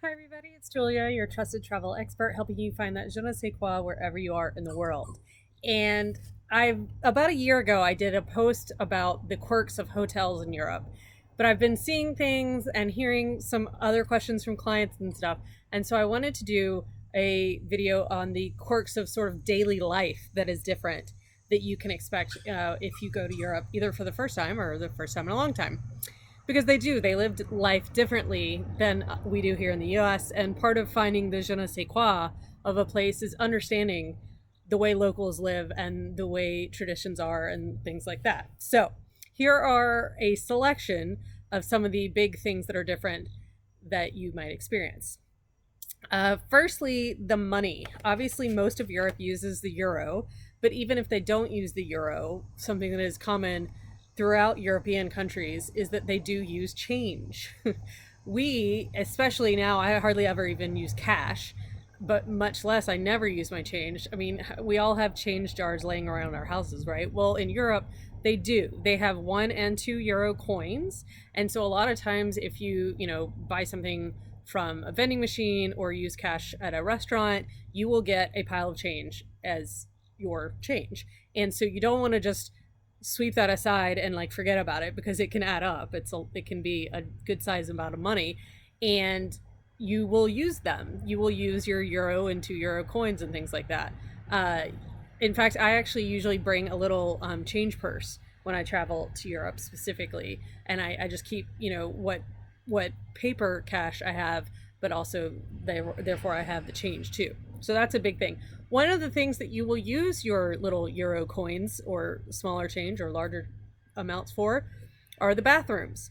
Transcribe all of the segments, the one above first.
Hi, everybody. It's Julia, your trusted travel expert, helping you find that je ne sais quoi wherever you are in the world. And about a year ago, I did a post about the quirks of hotels in Europe. But I've been seeing things and hearing some other questions from clients and stuff. And so I wanted to do a video on the quirks of sort of daily life that is different that you can expect if you go to Europe, either for the first time or the first time in a long time, because they lived life differently than we do here in the US. And part of finding the je ne sais quoi of a place is understanding the way locals live and the way traditions are and things like that. So here are a selection of some of the big things that are different that you might experience. Firstly, the money. Obviously, most of Europe uses the euro, but even if they don't use the euro, something that is common throughout European countries is that they do use change. We, especially now, I hardly ever even use cash, but much less, I never use my change. I mean, we all have change jars laying around our houses, right? Well, in Europe, they do. They have 1 and 2 euro coins. And so a lot of times, if you buy something from a vending machine or use cash at a restaurant, you will get a pile of change as your change. And so you don't want to just sweep that aside and like forget about it, because it can add up. It can be a good size amount of money, and you will use them. You will use your euro and 2 euro coins and things like that. Uh, in fact, I actually usually bring a little change purse when I travel to Europe specifically, and I just keep what paper cash I have, but also therefore I have the change too. So that's a big thing. One of the things that you will use your little euro coins or smaller change or larger amounts for are the bathrooms.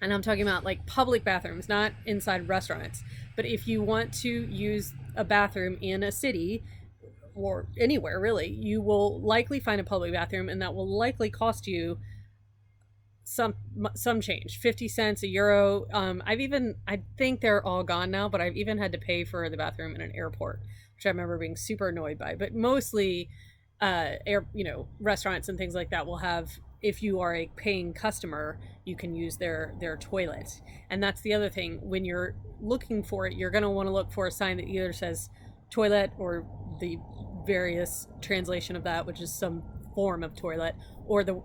And I'm talking about like public bathrooms, not inside restaurants. But if you want to use a bathroom in a city or anywhere really, you will likely find a public bathroom, and that will likely cost you some change, 50 cents, a euro. I think they're all gone now, but I've even had to pay for the bathroom in an airport, which I remember being super annoyed by. But mostly restaurants and things like that will have, if you are a paying customer, you can use their toilet. And that's the other thing. When you're looking for it, you're going to want to look for a sign that either says toilet or the various translation of that, which is some form of toilet, or the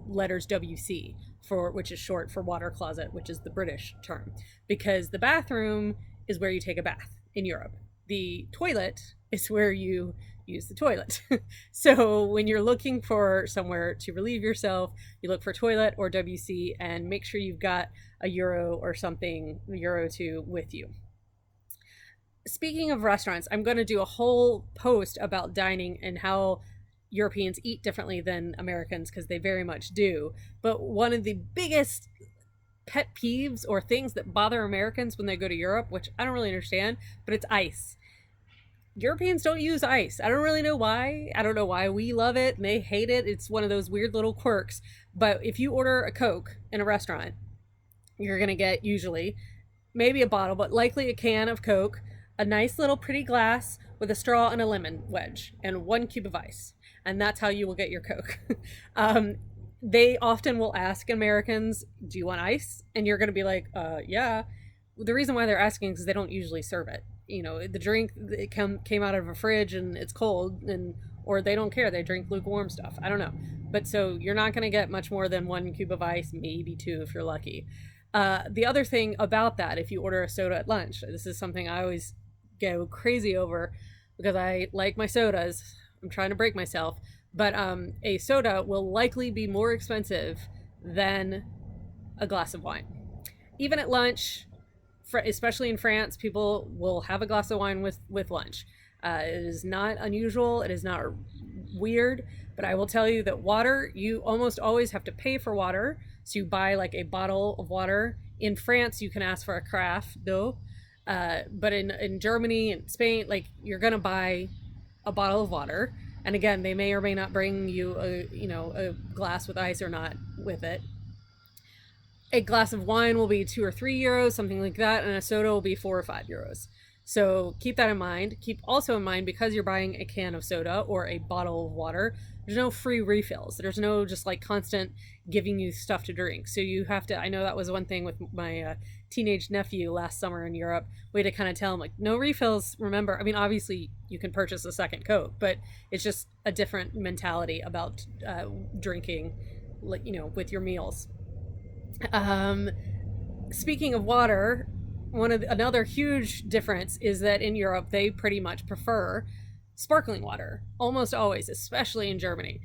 letters WC, which is short for water closet, which is the British term, because the bathroom is where you take a bath in Europe. The toilet is where you use the toilet. So when you're looking for somewhere to relieve yourself, you look for toilet or WC, and make sure you've got a euro or something, a euro two, with you. Speaking of restaurants, I'm going to do a whole post about dining and how Europeans eat differently than Americans, because they very much do. But one of the biggest pet peeves or things that bother Americans when they go to Europe, which I don't really understand, but it's ice. Europeans don't use ice. I don't really know why. I don't know why we love it and they hate it. It's one of those weird little quirks. But if you order a Coke in a restaurant, you're going to get usually maybe a bottle, but likely a can of Coke, a nice little pretty glass with a straw and a lemon wedge, and 1 cube of ice. And that's how you will get your Coke. They often will ask Americans, do you want ice? And you're going to be like, yeah. The reason why they're asking is because they don't usually serve it. The drink, it came out of a fridge and it's cold, or they don't care. They drink lukewarm stuff. I don't know. But so you're not going to get much more than 1 cube of ice, maybe 2 if you're lucky. The other thing about that, if you order a soda at lunch, this is something I always go crazy over because I like my sodas. I'm trying to break myself. But a soda will likely be more expensive than a glass of wine. Even at lunch, especially in France, people will have a glass of wine with lunch. It is not unusual. It is not weird. But I will tell you that water, you almost always have to pay for water. So you buy like a bottle of water. In France, you can ask for a carafe d'eau. But in Germany and Spain, like, you're going to buy a bottle of water. And again, they may or may not bring you a glass with ice or not with it. A glass of wine will be 2 or 3 euros, something like that, and a soda will be 4 or 5 euros. So keep that in mind. Keep also in mind, because you're buying a can of soda or a bottle of water, there's no free refills. There's no just like constant giving you stuff to drink. So you have to, I know that was one thing with my teenage nephew last summer in Europe. We had to kind of tell him, like, no refills. Remember, I mean, obviously you can purchase a second Coke, but it's just a different mentality about drinking, with your meals. Um, Speaking of water, another huge difference is that in Europe they pretty much prefer sparkling water almost always, especially in Germany.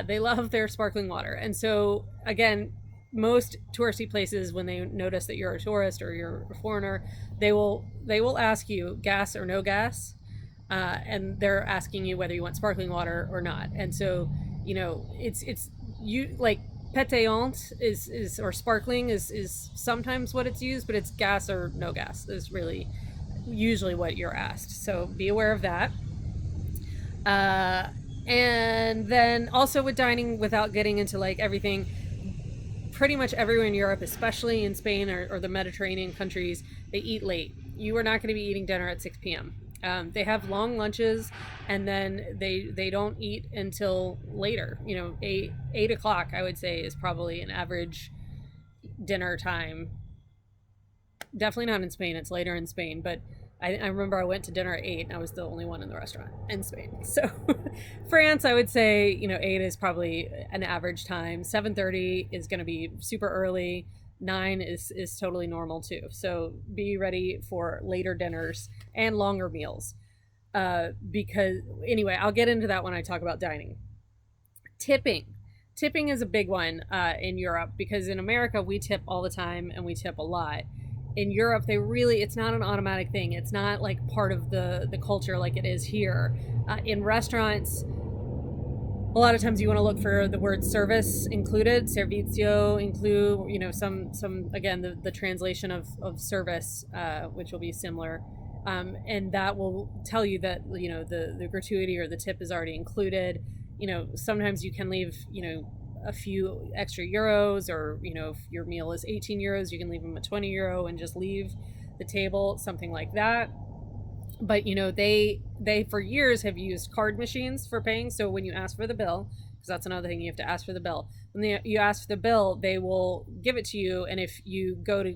They love their sparkling water, and so again, most touristy places, when they notice that you're a tourist or you're a foreigner, they will ask you gas or no gas, and they're asking you whether you want sparkling water or not. And so, it's you like pétillante is or sparkling is sometimes what it's used, but it's gas or no gas is really usually what you're asked. So be aware of that. Uh, and then also with dining, without getting into like everything, pretty much everywhere in Europe, especially in Spain or the Mediterranean countries, they eat late. You are not going to be eating dinner at 6 p.m. They have long lunches, and then they don't eat until later. 8 o'clock, I would say, is probably an average dinner time. Definitely not in Spain. It's later in Spain, but I remember I went to dinner at 8, and I was the only one in the restaurant in Spain. So France, I would say, 8 is probably an average time. 7:30 is going to be super early. 9 is totally normal too. So be ready for later dinners and longer meals. Because anyway, I'll get into that when I talk about dining. Tipping. Tipping is a big one in Europe, because in America we tip all the time and we tip a lot. In Europe, it's not an automatic thing. It's not like part of the culture like it is here. In restaurants, a lot of times you want to look for the word service included, servizio include, some again, the translation of service, which will be similar. And that will tell you that, the gratuity or the tip is already included. Sometimes you can leave, a few extra euros, or if your meal is 18 euros, you can leave them a 20 euro and just leave the table, something like that. But they for years have used card machines for paying. So when you ask for the bill, because that's another thing, you have to ask for the bill. When you ask for the bill, they will give it to you, and if you go to,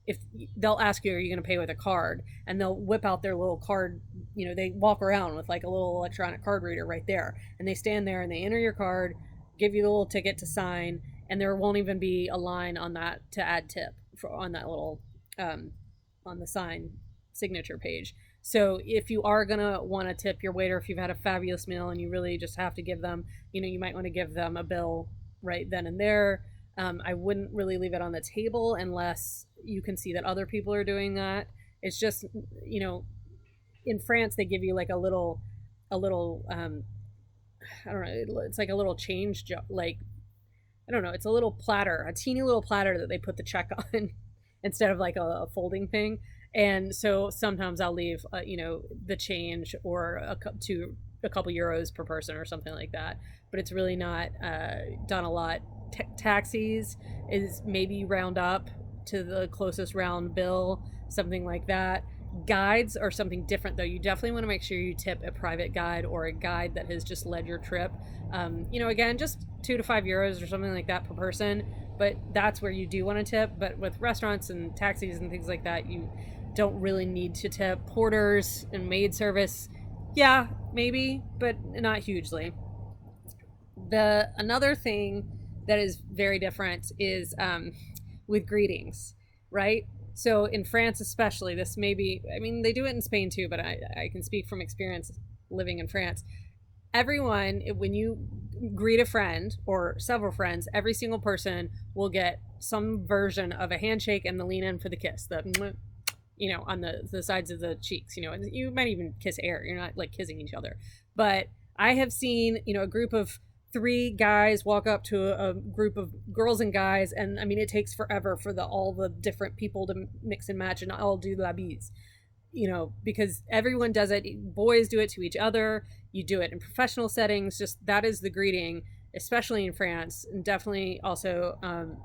if they'll ask you, are you going to pay with a card, and they'll whip out their little card. They walk around with like a little electronic card reader right there, and they stand there and they enter your card, give you the little ticket to sign, and there won't even be a line on that to add tip on that little on the sign signature page. So if you are gonna want to tip your waiter, if you've had a fabulous meal and you really just have to give them, you might want to give them a bill right then and there. I wouldn't really leave it on the table unless you can see that other people are doing that. It's just, in France they give you like a little I don't know. It's like a little change, like, I don't know. It's a little platter, a teeny little platter that they put the check on instead of like a folding thing. And so sometimes I'll leave, the change, or a couple euros per person or something like that. But it's really not done a lot. Taxis is maybe round up to the closest round bill, something like that. Guides are something different, though. You definitely want to make sure you tip a private guide or a guide that has just led your trip. Again, just 2 to 5 euros or something like that per person, but that's where you do want to tip. But with restaurants and taxis and things like that, you don't really need to tip. Porters and maid service, yeah, maybe, but not hugely. Another thing that is very different is with greetings, right? So in France especially, this may be, I mean, they do it in Spain too, but I can speak from experience living in France. Everyone, when you greet a friend or several friends, every single person will get some version of a handshake and the lean in for the kiss, on the sides of the cheeks, and you might even kiss air. You're not like kissing each other. But I have seen, a group of 3 guys walk up to a group of girls and guys, and I mean, it takes forever for all the different people to mix and match and all do la bise, because everyone does it. Boys do it to each other. You do it in professional settings. Just that is the greeting, especially in France, and definitely also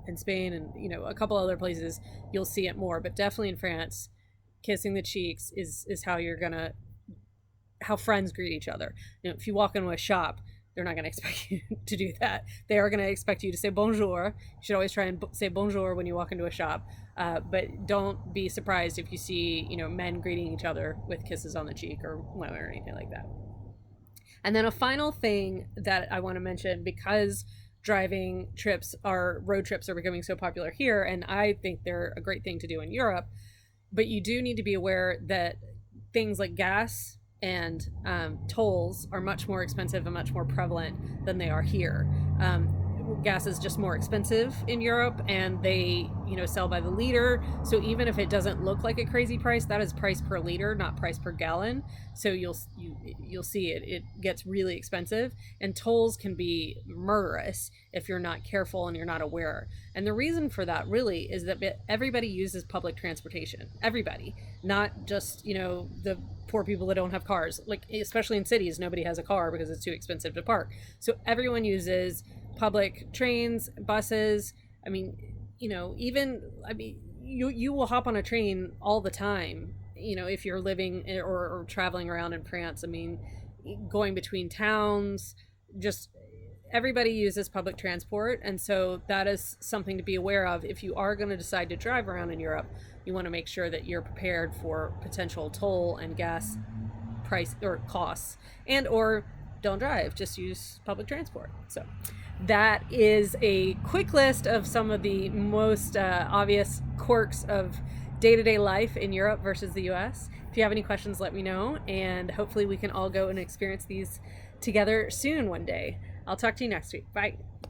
in Spain, and a couple other places you'll see it more, but definitely in France, kissing the cheeks is how friends greet each other. If you walk into a shop, they're not going to expect you to do that. They are going to expect you to say bonjour. You should always try and say bonjour when you walk into a shop. But don't be surprised if you see, men greeting each other with kisses on the cheek or anything like that. And then a final thing that I want to mention, because road trips are becoming so popular here, and I think they're a great thing to do in Europe, but you do need to be aware that things like gas and tolls are much more expensive and much more prevalent than they are here. Gas is just more expensive in Europe, and they sell by the liter, so even if it doesn't look like a crazy price, that is price per liter, not price per gallon. So you'll see it gets really expensive, and tolls can be murderous if you're not careful and you're not aware. And the reason for that really is that everybody uses public transportation. Everybody, not just the poor people that don't have cars. Like, especially in cities, nobody has a car because it's too expensive to park. So everyone uses public trains, buses. I mean, you will hop on a train all the time, if you're living or traveling around in France. I mean, going between towns, just everybody uses public transport. And so that is something to be aware of. If you are going to decide to drive around in Europe, you want to make sure that you're prepared for potential toll and gas price or costs, or don't drive, just use public transport. So that is a quick list of some of the most obvious quirks of day-to-day life in Europe versus the US. If you have any questions, let me know, and hopefully we can all go and experience these together soon one day. I'll talk to you next week. Bye.